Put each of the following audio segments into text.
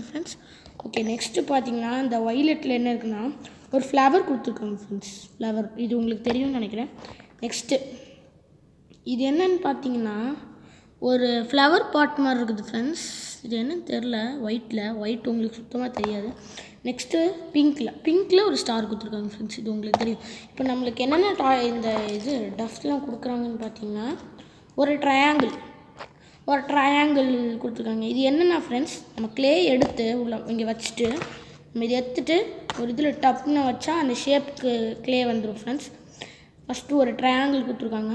Friends. Okay, next பார்த்தீங்கன்னா இந்த வயலட்டில் என்ன இருக்குன்னா ஒரு ஃப்ளவர் கொடுத்துருக்காங்க ஃப்ரெண்ட்ஸ். ஃப்ளவர் இது உங்களுக்கு தெரியும்னு நினைக்கிறேன். நெக்ஸ்ட்டு இது என்னன்னு பார்த்தீங்கன்னா ஒரு ஃப்ளவர் பாட் மாதிரி இருக்குது ஃப்ரெண்ட்ஸ். இது என்னன்னு தெரில. ஒயிட் உங்களுக்கு சுத்தமாக தெரியாது. நெக்ஸ்ட்டு பிங்க்கில் ஒரு ஸ்டார் கொடுத்துருக்காங்க ஃப்ரெண்ட்ஸ். இது உங்களுக்கு தெரியும். இப்போ நம்மளுக்கு என்னென்ன இந்த இது டஃப்லாம் கொடுக்குறாங்கன்னு பார்த்தீங்கன்னா ஒரு ட்ரையாங்கிள் கொடுத்துருக்காங்க. இது என்னென்னா ஃப்ரெண்ட்ஸ், நம்ம க்ளே எடுத்து உள்ள இங்கே வச்சுட்டு நம்ம இதை எடுத்துகிட்டு ஒரு இதில் டப்னு வச்சா அந்த ஷேப்புக்கு க்ளே வந்துடும் ஃப்ரெண்ட்ஸ். ஃபஸ்ட்டு ஒரு ட்ரையாங்கிள் கொடுத்துருக்காங்க.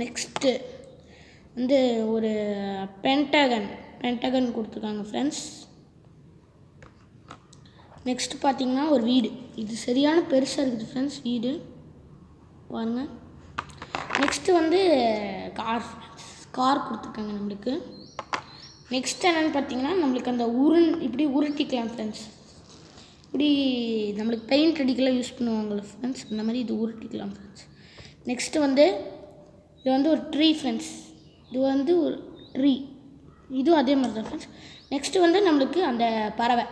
நெக்ஸ்ட்டு வந்து ஒரு பென்டகன் கொடுத்துருக்காங்க ஃப்ரெண்ட்ஸ். நெக்ஸ்ட்டு பார்த்தீங்கன்னா ஒரு வீடு. இது சரியான பெருசாக இருக்குது ஃப்ரெண்ட்ஸ் வீடு பாருங்கள். நெக்ஸ்ட்டு வந்து கார் கொடுத்துருக்காங்க நம்மளுக்கு. நெக்ஸ்ட் என்னென்னு பார்த்தீங்கன்னா நம்மளுக்கு அந்த இப்படி உருட்டிக்கலாம் ஃப்ரெண்ட்ஸ். இப்படி நம்மளுக்கு பெயிண்ட் அடிக்கலாம் யூஸ் பண்ணுவாங்கள்ல ஃப்ரெண்ட்ஸ், அந்த மாதிரி இது உருட்டிக்கலாம் ஃப்ரெண்ட்ஸ். நெக்ஸ்ட்டு வந்து இது வந்து ஒரு ட்ரீ ஃப்ரெண்ட்ஸ். இது வந்து ஒரு ட்ரீ, இதுவும் அதே மாதிரி தான் ஃப்ரெண்ட்ஸ். நெக்ஸ்ட்டு வந்து நம்மளுக்கு அந்த பறவை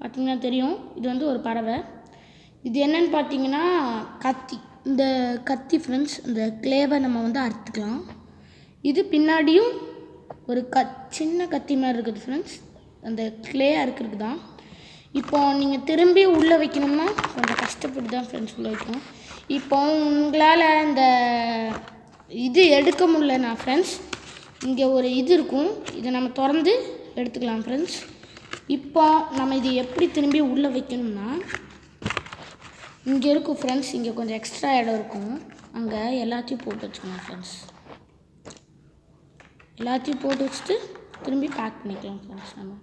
பார்த்திங்கன்னா தெரியும். இது வந்து ஒரு பறவை. இது என்னென்னு பார்த்தீங்கன்னா இந்த கத்தி ஃப்ரெண்ட்ஸ். இந்த க்ளேவை நம்ம வந்து அறுத்துக்கலாம். இது பின்னாடியும் ஒரு சின்ன கத்தி மாதிரி இருக்குது ஃப்ரெண்ட்ஸ். அந்த க்ளே அறுக்கிறதுக்கு தான். இப்போ நீங்கள் திரும்பி உள்ளே வைக்கணும்னா கொஞ்சம் கஷ்டப்பட்டு தான் ஃப்ரெண்ட்ஸ் உள்ளே வைக்கணும். இப்போ உங்களால் இந்த இது எடுக்க முடியலனா ஃப்ரெண்ட்ஸ், இங்கே ஒரு இது இருக்கும், இதை நம்ம திறந்து எடுத்துக்கலாம் ஃப்ரெண்ட்ஸ். இப்போ நம்ம இது எப்படி திரும்பி உள்ளே வைக்கணும்னா இங்கே இருக்கும் ஃப்ரெண்ட்ஸ். இங்கே கொஞ்சம் எக்ஸ்ட்ரா இடம் இருக்கும், அங்கே எல்லாத்தையும் போட்டு வச்சுக்கோங்க ஃப்ரெண்ட்ஸ். எல்லாத்தையும் போட்டு வச்சுட்டு திரும்பி பேக் பண்ணிக்கலாம் ஃப்ரெண்ட்ஸ். நம்ம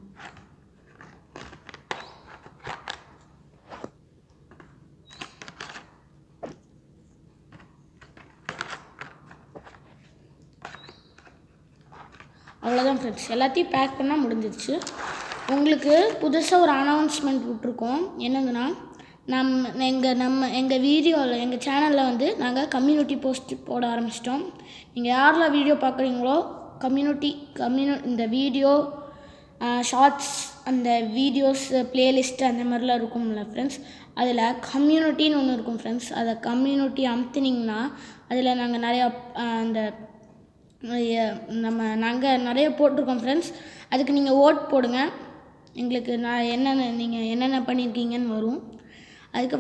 அவ்வளோதான் ஃப்ரெண்ட்ஸ், எல்லாத்தையும் பேக் பண்ணால் முடிஞ்சிருச்சு. உங்களுக்கு புதுசாக ஒரு அனௌன்ஸ்மெண்ட் விட்ருக்கோம். என்னதுன்னா எங்கள் வீடியோவில் எங்கள் சேனலில் வந்து நாங்கள் கம்யூனிட்டி போஸ்ட் போட ஆரம்பிச்சிட்டோம். நீங்கள் யாரெல்லாம் வீடியோ பார்க்குறீங்களோ இந்த வீடியோ ஷார்ட்ஸ், அந்த வீடியோஸ் ப்ளேலிஸ்ட் அந்த மாதிரிலாம் இருக்கும்ல ஃப்ரெண்ட்ஸ். அதில் கம்யூனிட்டின்னு ஒன்று இருக்கும் ஃப்ரெண்ட்ஸ். அதை கம்யூனிட்டி அமுத்துனீங்கன்னா அதில் நாங்கள் நாங்கள் நிறைய போட்டிருக்கோம் ஃப்ரெண்ட்ஸ். அதுக்கு நீங்கள் ஓட் போடுங்க. எங்களுக்கு நீங்கள் என்னென்ன பண்ணியிருக்கீங்கன்னு வரும். அதுக்கு